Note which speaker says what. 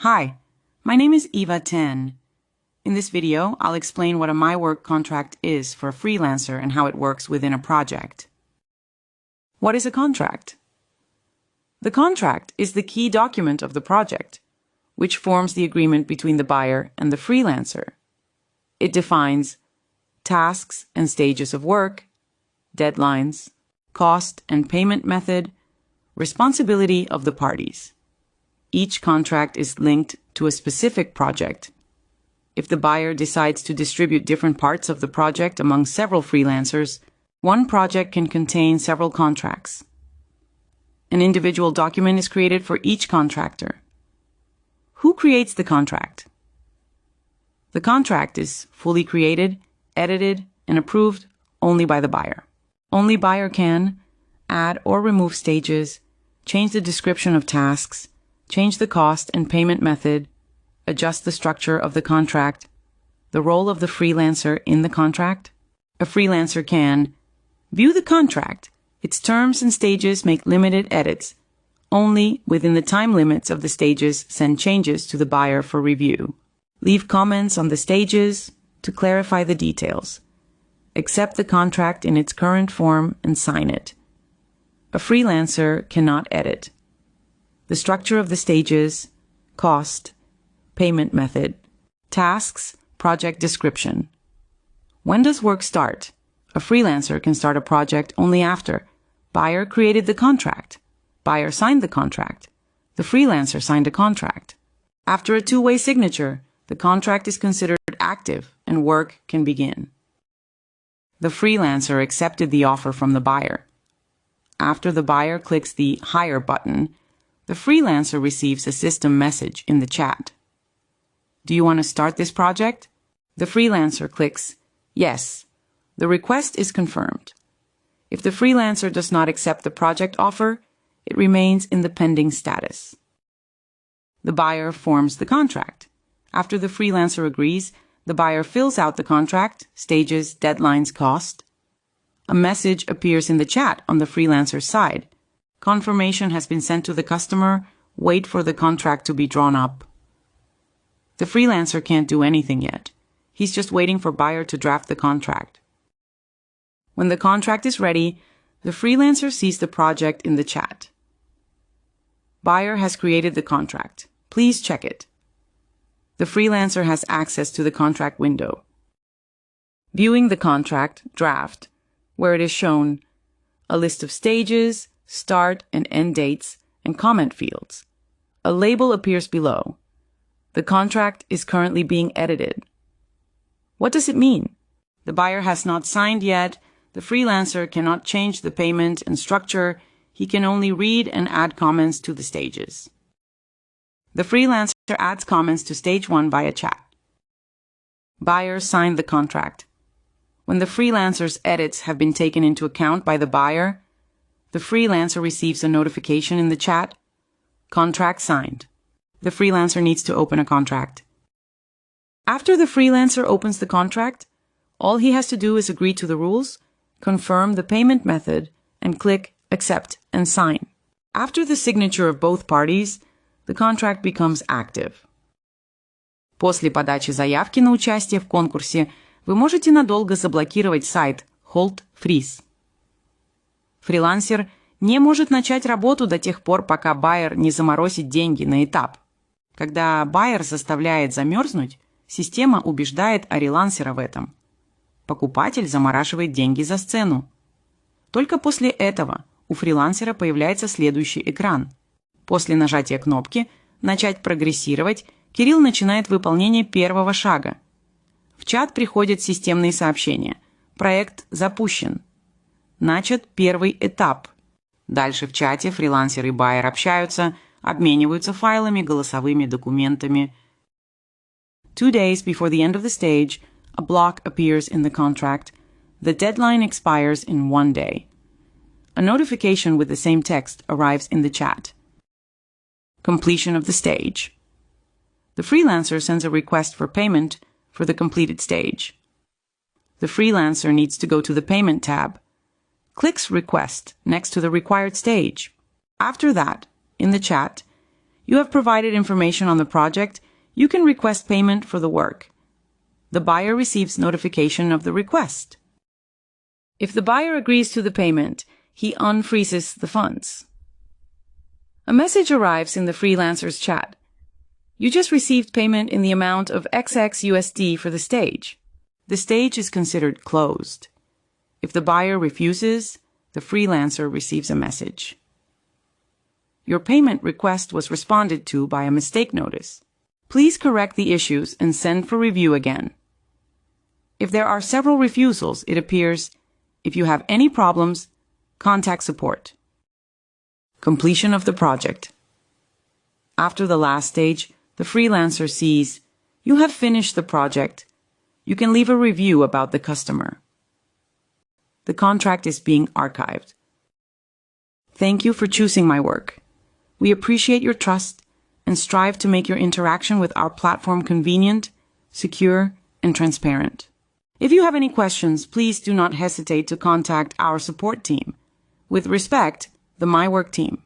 Speaker 1: Hi, my name is Eva Ten. In this video, I'll explain what a MyWork contract is for a freelancer and how it works within a project. What is a contract? The contract is the key document of the project, which forms the agreement between the buyer and the freelancer. It defines tasks and stages of work, deadlines, cost and payment method, responsibility of the parties. Each contract is linked to a specific project. If the buyer decides to distribute different parts of the project among several freelancers, one project can contain several contracts. An individual document is created for each contractor. Who creates the contract? The contract is fully created, edited, and approved only by the buyer. Only buyer can add or remove stages, change the description of tasks, change the cost and payment method, adjust the structure of the contract, the role of the freelancer in the contract. A freelancer can view the contract, its terms and stages, make limited edits, only within the time limits of the stages send changes to the buyer for review, leave comments on the stages to clarify the details, accept the contract in its current form and sign it. A freelancer cannot edit the structure of the stages, cost, payment method, tasks, project description. When does work start? A freelancer can start a project only after buyer created the contract, buyer signed the contract, the freelancer signed a contract. After a two-way signature, the contract is considered active and work can begin. The freelancer accepted the offer from the buyer. After the buyer clicks the Hire button, the freelancer receives a system message in the chat. Do you want to start this project? The freelancer clicks Yes. The request is confirmed. If the freelancer does not accept the project offer, it remains in the pending status. The buyer forms the contract. After the freelancer agrees, the buyer fills out the contract, stages, deadlines, cost. A message appears in the chat on the freelancer's side. Confirmation has been sent to the customer. Wait for the contract to be drawn up. The freelancer can't do anything yet. He's just waiting for buyer to draft the contract. When the contract is ready, the freelancer sees the project in the chat. Buyer has created the contract. Please check it. The freelancer has access to the contract window. Viewing the contract draft, where it is shown a list of stages, start and end dates, and comment fields. A label appears below. The contract is currently being edited. What does it mean? The buyer has not signed yet. The freelancer cannot change the payment and structure. He can only read and add comments to the stages. The freelancer adds comments to stage 1 via chat. Buyer signed the contract. When the freelancer's edits have been taken into account by the buyer, the freelancer receives a notification in the chat, Contract signed. The freelancer needs to open a contract. After the freelancer opens the contract, all he has to do is agree to the rules, confirm the payment method, and click Accept and Sign. After the signature of both parties, the contract becomes active. После подачи заявки на участие в конкурсе вы можете надолго заблокировать сайт Hold Freeze. Фрилансер не может начать работу до тех пор, пока байер не заморозит деньги на этап. Когда байер заставляет замерзнуть, система убеждает арелансера в этом. Покупатель замораживает деньги за сцену. Только после этого у фрилансера появляется следующий экран. После нажатия кнопки «Начать прогрессировать» Кирилл начинает выполнение первого шага. В чат приходят системные сообщения. Проект запущен. Начат первый этап. Дальше в чате фрилансер и байер общаются, обмениваются файлами, голосовыми документами. 2 days before the end of the stage, a block appears in the contract. The deadline expires in 1 day. A notification with the same text arrives in the chat. Completion of the stage. The freelancer sends a request for payment for the completed stage. The freelancer needs to go to the Payment tab, clicks Request next to the required stage. After that, in the chat, You have provided information on the project. You can request payment for the work. The buyer receives notification of the request. If the buyer agrees to the payment, he unfreezes the funds. A message arrives in the Freelancers chat. You just received payment in the amount of XXUSD for the stage. The stage is considered closed. If the buyer refuses, the freelancer receives a message. Your payment request was responded to by a mistake notice. Please correct the issues and send for review again. If there are several refusals, it appears, if you have any problems, contact support. Completion of the project. After the last stage, the freelancer sees, you have finished the project. You can leave a review about the customer. The contract is being archived. Thank you for choosing MyWork. We appreciate your trust and strive to make your interaction with our platform convenient, secure, and transparent. If you have any questions, please do not hesitate to contact our support team. With respect, the MyWork team.